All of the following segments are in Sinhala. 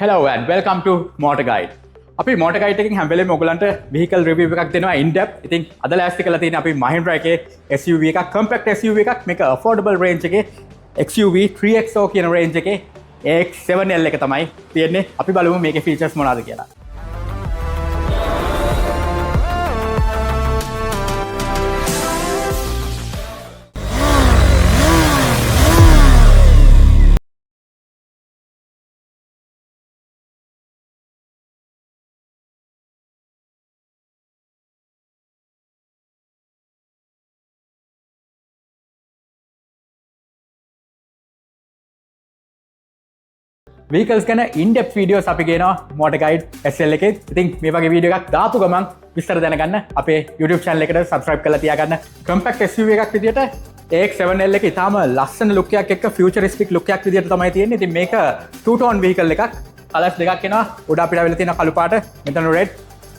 Hello and welcome to Motor Guide. අපි Motor Guide එකකින් හැම වෙලේම ඔයගලන්ට vehicle review එකක් දෙනවා in depth. ඉතින් අද ලෑස්ති කරලා තියෙන අපි Mahindra එකේ SUV එකක් compact SUV එකක් මේක affordable range එකේ XUV 3XO කියන range එකේ AX7L එක තමයි තියෙන්නේ. අපි බලමු මේකේ features මොනවාද කියලා. vehicles ගැන in-depth videos අපි ගේනවා Motor Guide SL එකේ. ඉතින් මේ වගේ වීඩියෝ එකක් දාපු ගමන් විස්තර දැනගන්න අපේ YouTube channel එකට subscribe කරලා තියාගන්න. compact SUV එකක් විදියට AX7L එක ඉතාම ලස්සන look එකක් එක්ක futuristic look එකක් විදියට තමයි තියෙන්නේ. ඉතින් මේක two tone vehicle එකක්. colours දෙකක් එනවා. උඩ අපිට අවිල තියෙන කළු පාට, මෙතන red.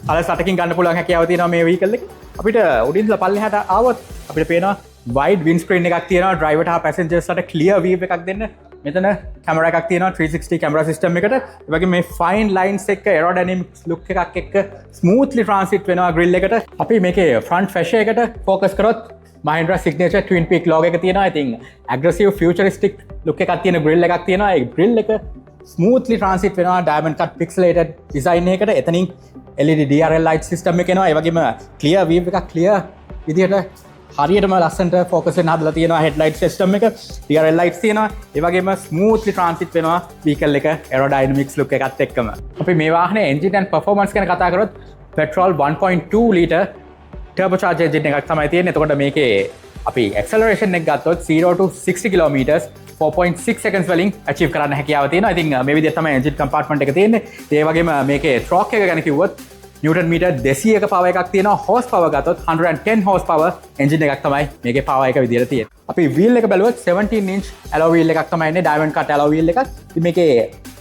colours 8කින් ගන්න පුළුවන් හැකියාව තියෙනවා මේ vehicle එකේ. අපිට උඩින් ඉඳලා පල්ලෙහාට ආවොත් අපිට පේනවා wide windscreen එකක් තියෙනවා. driver හා passengers ට clear view එකක් දෙන්න. මෙතන කැමරා එකක් තියෙනවා 360 කැමරා සිස්ටම් එකට. ඒ වගේ මේ fine lines එක aerodynamic look එකක් එක්ක smoothly transit වෙනවා grill එකට. අපි මේකේ front fascia එකට focus කරොත් Mahindra signature twin peak logo එක තියෙනවා. ඉතින් aggressive futuristic look එකක් තියෙන grill එකක් තියෙනවා. ඒ grill එක smoothly transit වෙනවා diamond cut pixelated design එකකට. එතනින් LED DRL light system එක එනවා. ඒ වගේම clear view එකක් clear විදියට හරියටම ලස්සන්ට ෆෝකස් වෙන හදලා තියෙනවා headlight system එක. DRL lights තියෙනවා. ඒ වගේම smoothly transit වෙනවා vehicle එක aerodynamics look එකත් එක්කම. අපි මේ වාහනේ engine and performance ගැන කතා කරොත් petrol 1.2 liter turbocharged engine එකක් තමයි තියෙන්නේ. එතකොට මේකේ අපි acceleration එක ගත්තොත් 0 to 60 km 4.6 seconds වලින් achieve කරන්න හැකියාව තියෙනවා. ඉතින් මේ විදිහට තමයි engine compartment එක තියෙන්නේ. ඒ වගේම මේකේ torque එක ගැන කිව්වොත් Newton meter 200ක power එකක් තියෙනවා. horse power ගත්තොත් 110 horse power engine එකක් තමයි මේකේ power එක විදියට තියෙන්නේ. අපි wheel එක බැලුවොත් 17 inch alloy wheel එකක් තමයි ඉන්නේ. diamond cut alloy wheel එකක්. ඉතින් මේකේ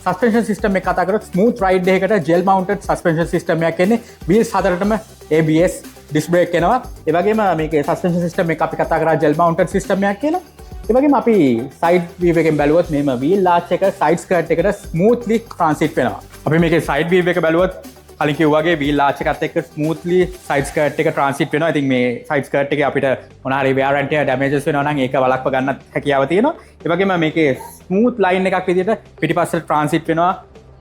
suspension system එක කතා කරොත් smooth ride එකකට gel mounted suspension system එකක් එන්නේ. wheels හතරටම ABS disc brake එනවා. ඒ වගේම මේකේ suspension system එක අපි කතා කරා gel mounted system එකක් කියලා. ඒ වගේම අපි side view එකෙන් බැලුවොත් මේම wheel arch එක side skirt එකට smoothly transit වෙනවා. අපි මේකේ side view එක බැලුවොත් කලින් කිව්වාගේ wheel arch එකත් එක්ක smoothly side skirt එක transit වෙනවා. ඉතින් මේ side skirt එකේ අපිට මොන හරි wear and tear damages වෙනවා නම් ඒක වළක්ව ගන්නත් හැකියාව තියෙනවා. ඒ වගේම මේකේ smooth line එකක් විදිහට පිටිපස්සට transit වෙනවා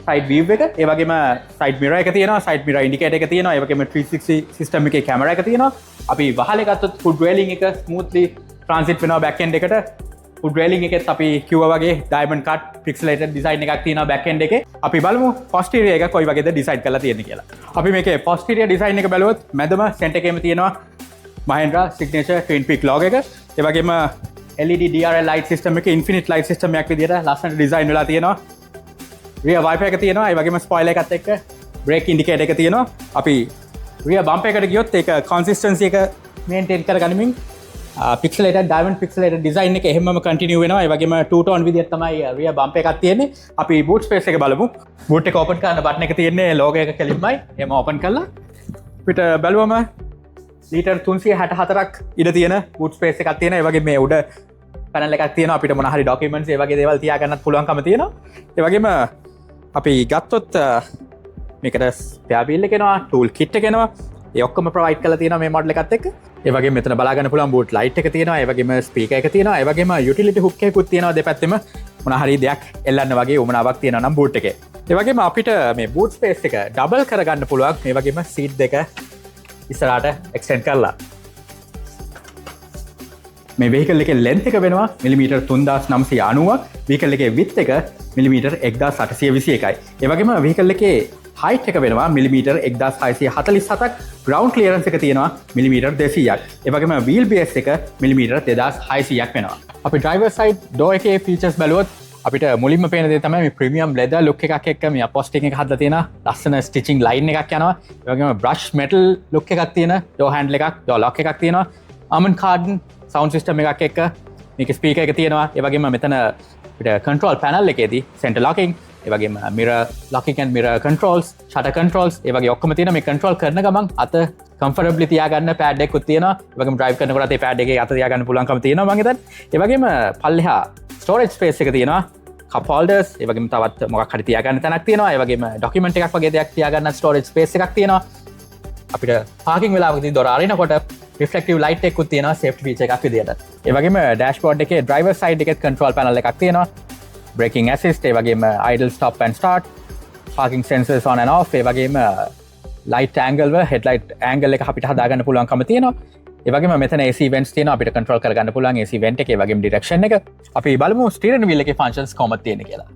side view එක. ඒ වගේම side mirror එක තියෙනවා, side mirror indicator එක තියෙනවා. ඒ වගේම 360 system එකේ camera එක තියෙනවා. අපි වහලේ ගත්තොත් hood railing එක smoothly transit වෙනවා back end එකට. hood railing එකෙත් අපි කිව්වා වගේ diamond cut pixelated design එකක් තියෙනවා back end එකේ. අපි බලමු posterior එක කොයි වගේද design කරලා තියෙන්නේ කියලා. අපි මේකේ posterior design එක බැලුවොත් මැදම center එකේම තියෙනවා Mahindra signature twin peak logo එක. ඒ වගේම LED DRL light system එකේ infinite light system එකක් විදියට ලස්සනට design වෙලා තියෙනවා. rear wiper එක තියෙනවා. ඒ වගේම spoiler එකත් එක්ක brake indicator එක තියෙනවා. අපි rear bumper එකට ගියොත් ඒක consistency එක maintain කරගනිමින් pixelated diamond pixelated design එක එහෙමම continue වෙනවා. ඒ වගේම two tone විදියට තමයි rear bumper එකක් තියෙන්නේ. අපි boot space එක බලමු. boot එක open කරන්න button එක තියෙන්නේ logo එක කෙලින්මයි. එහෙම open කළා අපිට බැලුවම ලීටර් 364ක් ඉඩ තියෙන boot space එකක් තියෙනවා. ඒ වගේම මේ උඩ panel එකක් තියෙනවා. අපිට මොන හරි documents ඒ වගේ දේවල් තියාගන්නත් පුළුවන්කම තියෙනවා. ඒ වගේම අපි ගත්තොත් මේකට spare wheel එක එනවා, tool kit එක එනවා. ඒ ඔක්කොම provide කරලා තියෙනවා මේ model එකත් එක්ක. ඒ වගේම මෙතන බලා ගන්න පුළුවන් boot light එක තියෙනවා. ඒ වගේම speaker එක තියෙනවා. ඒ වගේම utility hook එකකුත් තියෙනවා දෙපැත්තෙම. මොන හරි දෙයක් එල්ලන්න වගේ උමනාවක් තියෙනවා නම් boot එකේ. ඒ වගේම අපිට මේ boot space එක double කරගන්න පුළුවන්. මේ වගේම seat දෙක ඉස්සරහට extend කරලා. මේ vehicle එකේ length එක වෙනවා මිලිමීටර් 3990ක්. vehicle එකේ width එක මිලිමීටර් 1821යි. ඒ වගේම vehicle එකේ height එක වෙනවා මිලිමීටර් 1647ක්. ground clearance එක තියෙනවා මිලිමීටර් 200ක්. ඒ වගේම wheel base එක මිලිමීටර් 2600ක් වෙනවා. අපි driver side door එකේ features බැලුවොත් අපිට මුලින්ම පේන දේ තමයි මේ premium leather look එකක් එක්ක මේ upholstering එක හදලා තියෙන ලස්සන stitching line එකක් යනවා. ඒ වගේම brush metal look එකක් තියෙන door handle එකක්, door lock එකක් තියෙනවා. Harman Kardon sound system එකක් එක්ක මේක speaker එක තියෙනවා. ඒ වගේම මෙතන අපිට control panel එකේදී center locking, ඒ වගේම mirror locking and mirror controls, shutter controls ඒ වගේ ඔක්කොම තියෙනවා. මේ control කරන ගමන් අත comfortably තියාගන්න pad එකකුත් තියෙනවා. ඒ වගේම drive කරනකොට ඒ pad එකේ අත තියාගන්න පුළුවන්කම තියෙනවා මම හිතන්නේ. ඒ වගේම පල්ලෙහා storage space එක තියෙනවා. කප් හෝල්ඩර්ස්, ඒ වගේම තවත් මොකක් හරි තියාගන්න තැනක් තියෙනවා. ඒ වගේම ඩොකියුමන්ට් එකක් වගේ දෙයක් තියාගන්න ස්ටෝරේජ් ස්පේස් එකක් තියෙනවා. අපිට පාකින් වෙලාවකදී දොර අරිනකොට රිෆ්ලෙක්ටිව් ලයිට් එකකුත් තියෙනවා සේෆ්ටි ෆීචර් එකක් විදියට. ඒ වගේම ඩෑෂ්බෝඩ් එකේ ඩ්‍රයිවර් සයිඩ් එකේ කන්ට්‍රෝල් පැනල් එකක් තියෙනවා. බ්‍රේකින් ඇසිස්ට්, ඒ වගේම idle stop and start, parking sensors on and off, ඒ වගේම ලයිට් ඇන්ගල් වල හෙඩ්ලයිට් ඇන්ගල් එක අපිට හදාගන්න පුළුවන්කම තියෙනවා. ඒ වගේම මෙතන AC vents තියෙනවා අපිට කන්ට්‍රෝල් කරගන්න පුළුවන් AC vent එක, ඒ වගේම ඩිරෙක්ෂන් එක. අපි බලමු ස්ටියරින් වීල් එකේ ෆන්ක්ෂන්ස් කොහොමද තියෙන්නේ කියලා.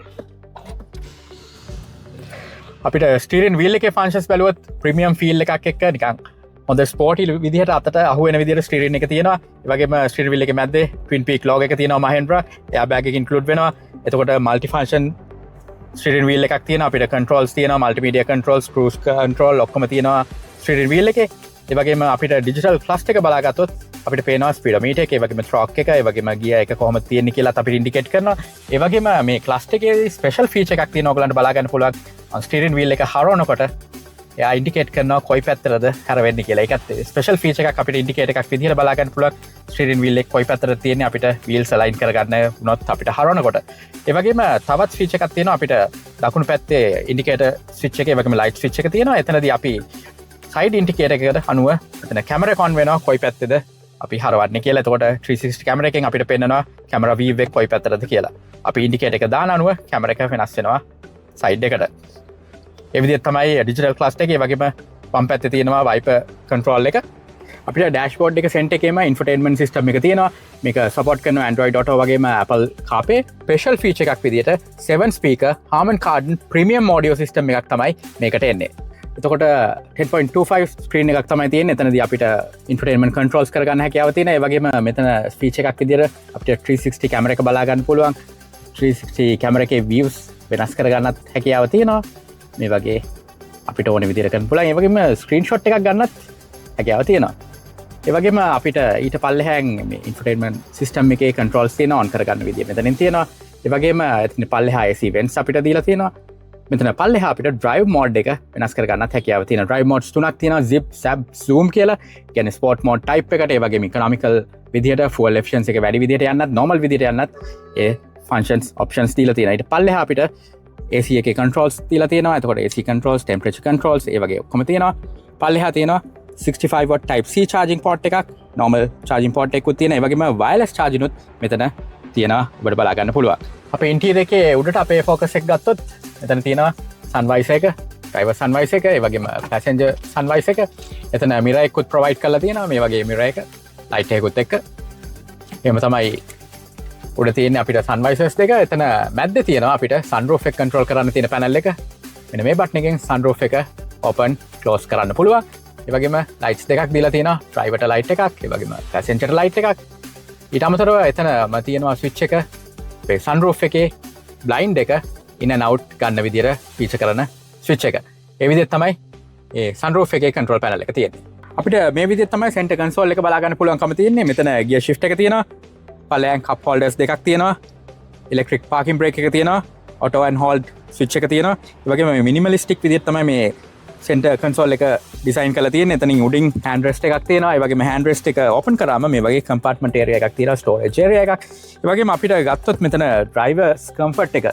අපිට ස්ටියරින් වීල් එකේ ෆන්ක්ෂන්ස් බැලුවොත් ප්‍රීමියම් ෆීල් එකක් එක්ක නිකන් හොඳ ස්පෝටි විදිහට අතට අහුවෙන විදිහට ස්ටියරින් එක තියෙනවා. ඒ වගේම ස්ටියරින් වීල් එකේ මැද්දේ ට්වින් පීක් ලෝගෝ එක තියෙනවා Mahindra. එයා බෑග් එක ඉන්ක්ලූඩ් වෙනවා. එතකොට මල්ටි ෆන්ක්ෂන් ස්ටියරින් වීල් එකක් තියෙනවා. අපිට කන්ට්‍රෝල්ස් තියෙනවා, මල්ටිමීඩියා කන්ට්‍රෝල්ස්, ක්‍රූස් කන්ට්‍රෝල් ඔක්කොම තියෙනවා ස්ටියරින් වීල් එකේ. ඒ වගේම අපිට ඩිජිටල් ක්ලස්ටර් එක බලාගත්තොත් අපිට පේනවා ස්පීඩෝමීටර් එක, ඒ වගේම ට්‍රොක් එක, ඒ වගේම ගියර් එක කොහොමද තියෙන්නේ කියලා අපිට ඉන්ඩිකේට් කරනවා. ඒ වගේම මේ ක්ලස්ටර් එකේ ස්පෙෂල් ෆීචර් එකක් තියෙනවා ඔයගලන්ට බලා ගන්න පුළුවන්. ස්ටියරින් වීල් එක හරවනකොට එයා ඉන්ඩිකේට් කරනවා කොයි පැත්තටද හැරවෙන්නේ කියලා. ඒකත් ස්පෙෂල් ෆීචර් එකක් අපිට ඉන්ඩිකේට් එකක් විදිහට බලා ගන්න පුළුවන්. ස්ටියරින් වීල් එක කොයි පැත්තටද තියෙන්නේ අපිට වීල්ස් අලයින් කරගන්න වුණොත් අපිට හරවනකොට. ඒ වගේම තවත් ෆීචර් එකක් තියෙනවා අපිට දකුණු පැත්තේ ඉන්ඩිකේටර් ස්විච් එක, ඒ වගේම ලයිට් ස්විච් එක තියෙනවා. එතනදී අපි සයිඩ් ඉන්ඩිකේටර් එකකට අනුව එතන කැමරා එක ඔන් වෙනවා කොයි පැත්තේද අපි හරවන්නේ කියලා. එතකොට 360 කැමරා එකෙන් අපිට පෙන්නනවා කැමරා වීව් එක කොයි පැත්තටද කියලා. අපි ඉන්ඩිකේටර් එක දාන අනුව කැමරා එක වෙනස් වෙනවා සයිඩ් එකට. ඒ විදිහට තමයි ඩිජිටල් ක්ලස්ටර් එකේ වගේම වම් පැත්තේ තියෙනවා වයිපර් කන්ට්‍රෝල් එක. අපිට ඩෑෂ්බෝඩ් එක සෙන්ටර් එකේම ඉන්ෆෝටේන්මන්ට් සිස්ටම් එක තියෙනවා. මේක සපෝට් කරන Android Auto වගේම Apple CarPlay. ස්පෙෂල් ෆීචර් එකක් විදිහට 7 speaker Harman Kardon premium audio system එකක් තමයි මේකට එන්නේ. එතකොට 10.25 ස්ක්‍රීන් එකක් තමයි තියෙන්නේ. එතනදී අපිට ඉන්ෆෝටේන්මන්ට් කන්ට්‍රෝල්ස් කරගන්න හැකියාව තියෙනවා. ඒ වගේම මෙතන ෆීචර් එකක් විදිහට අපිට 360 කැමරා එක බලා ගන්න පුළුවන්. 360 කැමරා එකේ views වෙනස් කරගන්නත් හැකියාව තියෙනවා. මේ වගේ අපිට ඕන විදිහට කරන්න පුළුවන්. ඒ වගේම ස්ක්‍රීන්ෂොට් එකක් ගන්නත් හැකියාව තියෙනවා. ඒ වගේම අපිට ඊට පල්ලෙහාන් මේ ඉන්ෆෝටේන්මන්ට් සිස්ටම් එකේ කන්ට්‍රෝල්ස් තියෙනවා ඔන් කරගන්න විදිහ මෙතනින් තියෙනවා. ඒ වගේම එතන පල්ලෙහා AC vents අපිට දීලා තියෙනවා. මෙතන පල්ලෙහා අපිට drive mode එක වෙනස් කරගන්නත් හැකියාව තියෙනවා. drive modes තුනක් තියෙනවා, zip, sub, zoom කියලා. කියන්නේ sport mode type එකට, ඒ වගේම economical විදිහට fuel efficiency එක වැඩි විදිහට යන්නත්, normal විදිහට යන්නත් ඒ functions options දීලා තියෙනවා. ඊට පල්ලෙහා අපිට AC එකේ controls දීලා තියෙනවා. එතකොට AC controls, temperature controls ඒ වගේ ඔක්කොම තියෙනවා. පල්ලෙහා තියෙනවා 65 watt type C charging port එකක්, normal charging port එකකුත් තියෙනවා. ඒ වගේම wireless charging උත් මෙතන තියෙනවා. ඔබට බලා ගන්න පුළුවන්. අපේ ඉන්ටීරියර් එකේ උඩට අපේ focus එක ගත්තොත් මෙතන තියෙනවා sun visor එක, driver sun visor එක, ඒ වගේම passenger sun visor එක. එතන mirror එකකුත් provide කරලා තියෙනවා. මේ වගේ mirror එක light එකකුත් එක්ක. එහෙම තමයි උඩ තියෙන්නේ අපිට sun visors දෙක. එතන මැද්දේ තියෙනවා අපිට sunroof එක control කරන්න තියෙන panel එක. මෙන්න මේ බටන් එකෙන් sunroof එක open close කරන්න පුළුවන්. ඒ වගේම lights දෙකක් දීලා තියෙනවා. driver light එකක්, ඒ වගේම passenger light එකක්. ඊට අමතරව එතනම තියෙනවා switch එක. අපේ sunroof එකේ blind එක in and out ගන්න විදිහට feature කරන switch එක. ඒ විදිහට තමයි ඒ sunroof එකේ control panel එක තියෙන්නේ. අපිට මේ විදිහට තමයි center console එක බලා ගන්න පුළුවන්කම තියෙන්නේ. මෙතන gear shift එක තියෙනවා. පල්ලෙයන් cup holders දෙකක් තියෙනවා. electric parking brake එක තියෙනවා. auto and hold switch එක තියෙනවා. ඒ වගේම මේ minimalistic විදිහට තමයි මේ center console එක design කරලා තියෙන්නේ. එතනින් උඩින් hand rest එකක් තියෙනවා. ඒ වගේම hand rest එක open කරාම මේ වගේ compartment area එකක් තියෙනවා, storage area එකක්. ඒ වගේම අපිට ගත්තොත් මෙතන drivers comfort එක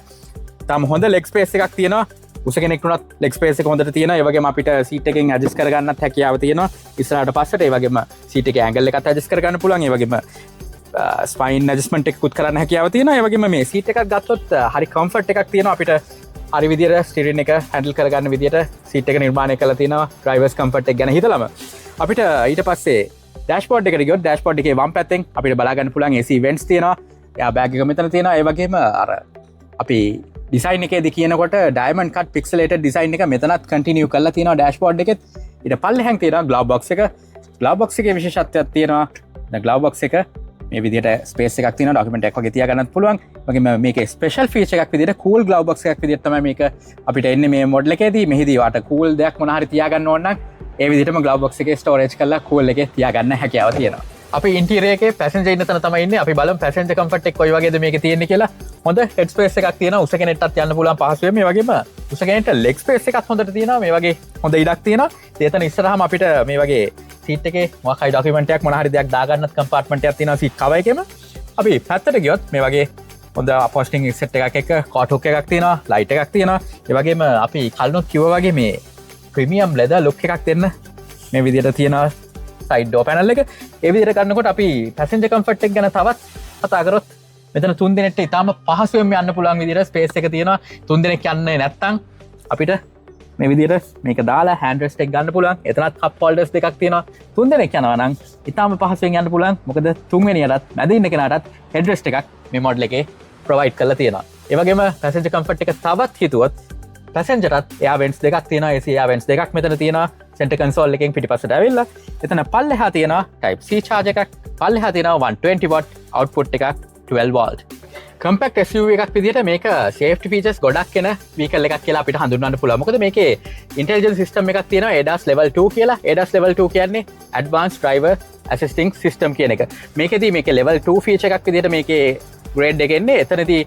තාම හොඳ leg space එකක් තියෙනවා. උස කෙනෙක් වුණත් leg space එක හොඳට තියෙනවා. ඒ වගේම අපිට seat එකෙන් adjust කරගන්නත් හැකියාව තියෙනවා. ඉස්සරහට පස්සට ඒ වගේම seat එකේ angle එකත් adjust කරගන්න පුළුවන්. ඒ වගේම ස්පයින් ඇඩ්ජස්ට්මන්ට් එකකුත් කරන්න හැකියාව තියෙනවා. ඒ වගේම මේ සීට් එකක් ගත්තොත් හරි කම්ෆර්ට් එකක් තියෙනවා. අපිට හරි විදියට ස්ටියරින් එක හැන්ඩල් කරගන්න විදියට සීට් එක නිර්මාණය කරලා තියෙනවා. ඩ්‍රයිවර්ස් කම්ෆර්ට් එක ගැන හිතලම අපිට ඊට පස්සේ ඩෑෂ්බෝඩ් එකට ගියොත් ඩෑෂ්බෝඩ් එකේ වම් පැත්තෙන් අපිට බලා ගන්න පුළුවන් AC vents තියෙනවා. එයා බෑග් එක මෙතන තියෙනවා. ඒ වගේම අර අපි ඩිසයින් එකේදී කියනකොට ඩයමන්ඩ් කට් පික්සලේටඩ් ඩිසයින් එක මෙතනත් කන්ටිනියු කරලා තියෙනවා ඩෑෂ්බෝඩ් එකෙත්. ඊට පල්ලෙහාන් තියෙනවා ග්ලව් බොක්ස් එක. ග්ලව් බොක්ස් එකේ විශේෂත්වයක් තියෙනවා. දැන් ග්ලව් බොක්ස් එක මේ විදිහට ස්පේස් එකක් තියෙනවා, ඩොකියුමන්ට් එකක් වගේ තියාගන්නත් පුළුවන්. වගේම මේකේ ස්පෙෂල් ෆීචර් එකක් විදිහට කූල් ග්ලව් බොක්ස් එකක් විදිහට තමයි මේක අපිට එන්නේ මේ මොඩල් එකේදී. මෙහිදී වාට කූල් දෙයක් මොන හරි තියාගන්න ඕන නම් ඒ විදිහටම ග්ලව් බොක්ස් එකේ ස්ටෝරේජ් කරලා කූල් එකේ තියාගන්න හැකියාව තියෙනවා. අපි ඉන්ටීරියර් එකේ පැසෙන්ජර් ඉන්න තැන තමයි ඉන්නේ. අපි බලමු පැසෙන්ජර් කම්ෆර්ට් එක කොයි වගේද මේකේ තියෙන්නේ කියලා. හොඳ හෙඩ් ස්පේස් එකක් තියෙනවා. උස කෙනෙක්ටත් යන්න පුළුවන් පහසුවෙන්. මේ වගේම උස කෙනෙක්ට ලෙග් ස්පේස් එකක් හොඳට තියෙනවා. මේ වගේ හොඳ ඉඩක් තියෙනවා. එතන ඉස්සරහම අපිට මේ වගේ සීට් එකේ මොකක් හරි ඩොකියුමන්ට් එකක් මොන හරි දෙයක් දාගන්නත් කම්පාර්ට්මන්ට් එකක් තියෙනවා සීට් කවර් එකේම. අපි පැත්තට ගියොත් මේ වගේ හොඳ පොස්ටිං සෙට් එකක් එක කෝට් එකක් තියෙනවා ලයිට් එකක් තියෙනවා ඒ වගේම අපි කලිනුත් කිව්වා වගේ මේ ප්‍රීමියම් ලෙදර් ලුක් එකක් දෙන්න මේ විදිහට තියෙනවා සයිඩ් ඩෝර් පැනල් එක ඒ විදිහට කරනකොට අපි පැසෙන්ජර් කම්ෆර්ට් එක ගැන තවත් කතා කරොත් මෙතන 3 දෙනෙක්ට ඉතාම පහසුවෙන් යන්න පුළුවන් විදිහට ස්පේස් එක තියෙනවා 3 දෙනෙක් යන්නේ නැත්නම් අපිට මේ විදිහට මේක දාලා හෑන්ඩ් රෙස්ට් එක ගන්න පුළුවන් එතනත් කප් හෝල්ඩර්ස් දෙකක් තියෙනවා 3 දෙනෙක් යනවා නම් ඉතාම පහසුවෙන් යන්න පුළුවන් මොකද 3 වෙනියටත් මැද ඉන්න කෙනාටත් හෙඩ් රෙස්ට් එකක් මේ මොඩල් එකේ ප්‍රොවයිඩ් කරලා තියෙනවා ඒ වගේම පැසෙන්ජර් කම්ෆර්ට් එක තවත් හිතුවොත් පැසෙන්ජරත් එයා වෙන්ට්ස් දෙකක් තියෙනවා AC එයා වෙන්ට්ස් දෙකක් මෙතන තියෙනවා සෙන්ටර් කන්සෝල් එකෙන් පිටිපස්සට ඇවිල්ලා එතන පල්ලෙහා තියෙනවා type C charge එකක් පල්ලෙහා තියෙනවා 120 watt output එකක් 12 volt compact SUV එකක් විදිහට මේක safety features ගොඩක් එන vehicle එකක් කියලා අපිට හඳුන්වන්න පුළුවන් මොකද මේකේ intelligent system එකක් තියෙනවා ADAS level 2 කියලා ADAS level 2 කියන්නේ advanced driver assisting system කියන එක මේකෙදී මේකේ level 2 feature එකක් විදිහට මේකේ grade එක එන්නේ එතනදී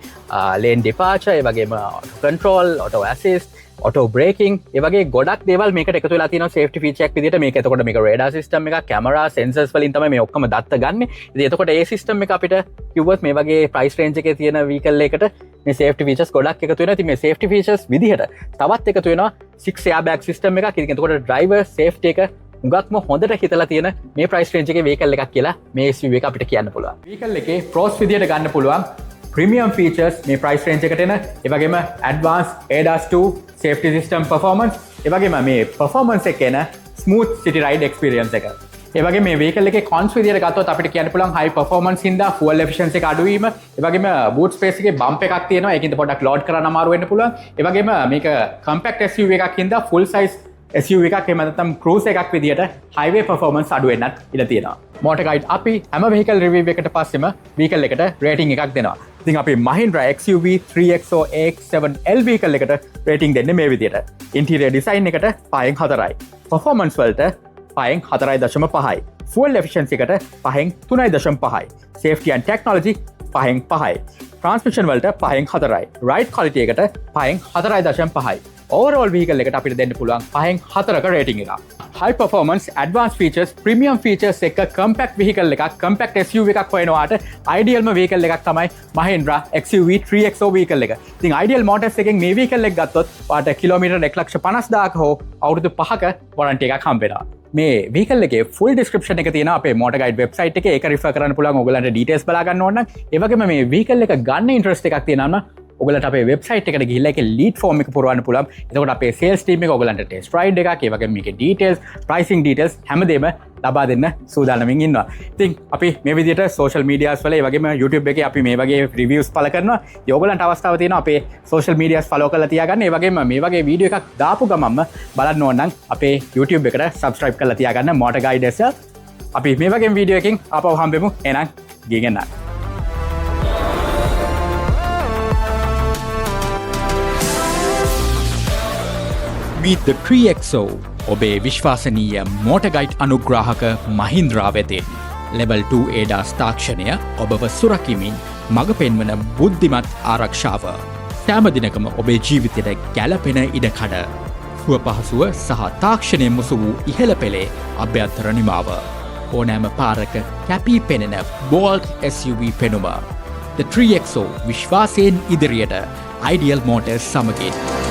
lane departure ඒ වගේම auto control auto assist auto braking ඒ වගේ ගොඩක් දේවල් මේකට එකතු වෙලා තියෙනවා safety feature එකක් විදිහට මේක එතකොට මේක radar system එකක් camera sensors වලින් තමයි මේ ඔක්කොම දත්ත ගන්නෙ ඉතින් එතකොට ඒ system එක අපිට කිව්වොත් මේ වගේ price range එකේ තියෙන vehicle එකකට මේ safety features ගොඩක් එකතු වෙනවා ඉතින් මේ safety features විදිහට තවත් එකතු වෙනවා 6 airbag system එකක් ඉතින් එතකොට driver safety එක උගක්ම හොඳට හිතලා තියෙන මේ price range එකේ vehicle එකක් කියලා මේ SUV එක අපිට කියන්න පුළුවන් vehicle එකේ pros විදිහට ගන්න පුළුවන් premium features මේ price range එකට එන ඒ වගේම advanced ADAS 2 safety system performance ඒ වගේම මේ performance එක එන smooth city ride experience එක ඒ වගේම මේ vehicle එකේ cons විදිහට ගත්තොත් අපිට කියන්න පුළුවන් high performance හින්දා fuel efficiency එක අඩු වීම ඒ වගේම boot space එකේ bump එකක් තියෙනවා ඒකින්ද පොඩ්ඩක් load කරන්න අමාරු වෙන්න පුළුවන් ඒ වගේම මේක compact SUV එකක් හින්දා full size SUV එකක් එහෙම නැත්නම් cruise එකක් විදිහට highway performance අඩු වෙන්නත් ඉඩ තියෙනවා motor guide අපි හැම vehicle review එකට පස්සෙම vehicle එකට rating එකක් දෙනවා ඉතින් අපි Mahindra XUV 3XO AX7L vehicle එකට rating දෙන්නේ මේ විදිහට interior design එකට 5න් 4යි performance වලට 5න් 4.5යි fuel efficiency එකට 5න් 3.5යි safety and technology 5න් 5යි transmission වලට 5න් 4යි ride quality එකට 5න් 4.5යි overall vehicle එකට අපිට දෙන්න පුළුවන් 5න් 4ක rating එකක් high performance advanced features premium features එක compact vehicle එකක් compact SUV එකක් හොයනවාට idealම vehicle එකක් තමයි Mahindra XUV 3XO vehicle එක. ඉතින් ideal motors එකෙන් මේ vehicle එක ගත්තොත් ඔයාලට කිලෝමීටර් 1,50,000ක හෝ අවුරුදු 5ක warranty එකක් හම්බ වෙනවා. මේ vehicle එකේ full description එක තියෙනවා අපේ motor guide website එකේ ඒක refer කරන්න පුළුවන් ඔයගලන්ට details බලා ගන්න ඕන නම් ඒ වගේම මේ vehicle එක ගන්න interest එකක් තියෙනවා නම් ඔයගලට අපේ වෙබ්සයිට් එකට ගිහිල්ලා ඒකේ ලීඩ් ෆෝම් එක පුරවන්න පුළුවන්. එතකොට අපේ සේල්ස් ටීම් එක ඔයගලන්ට ටෙස්ට් රයිඩ් එකක්, ඒ වගේම මේකේ ඩීටේල්ස්, ප්‍රයිසිං ඩීටේල්ස් හැමදේම ලබා දෙන්න සූදානම්ින් ඉන්නවා. ඉතින් අපි මේ විදිහට සෝෂල් මීඩියාස් වල ඒ වගේම YouTube එකේ අපි මේ වගේ රිවිව්ස් පළ කරනවා. ඉතින් ඔයගලන්ට අවස්ථාව තියෙනවා අපේ සෝෂල් මීඩියාස් ෆලෝ කරලා තියාගන්න. ඒ වගේම මේ වගේ වීඩියෝ එකක් දාපු ගමන්ම බලන්න ඕන නම් අපේ YouTube එකට subscribe කරලා තියාගන්න Motor Guide SL. අපි මේ වගේ වීඩියෝ එකකින් ආපහු හම්බෙමු. එහෙනම් ගියගෙන යන්න. Meet the 3XO ඔබේ විශ්වාසනීය මෝටර් ගයිඩ් අනුග්‍රාහක Mahindra වෙතින් level 2 ADAS තාක්ෂණය ඔබව සුරකිමින් මඟ පෙන්වන බුද්ධිමත් ආරක්ෂාව සෑම දිනකම ඔබේ ජීවිතයට ගැළපෙන ඉඩකඩ සුව පහසුව සහ තාක්ෂණය මුසු වූ ඉහළ පෙළේ අභ්‍යන්තර නිමාව ඕනෑම පාරක කැපී පෙනෙන bold SUV පෙනුම The 3XO විශ්වාසයෙන් ඉදිරියට Ideal Motors සමගින්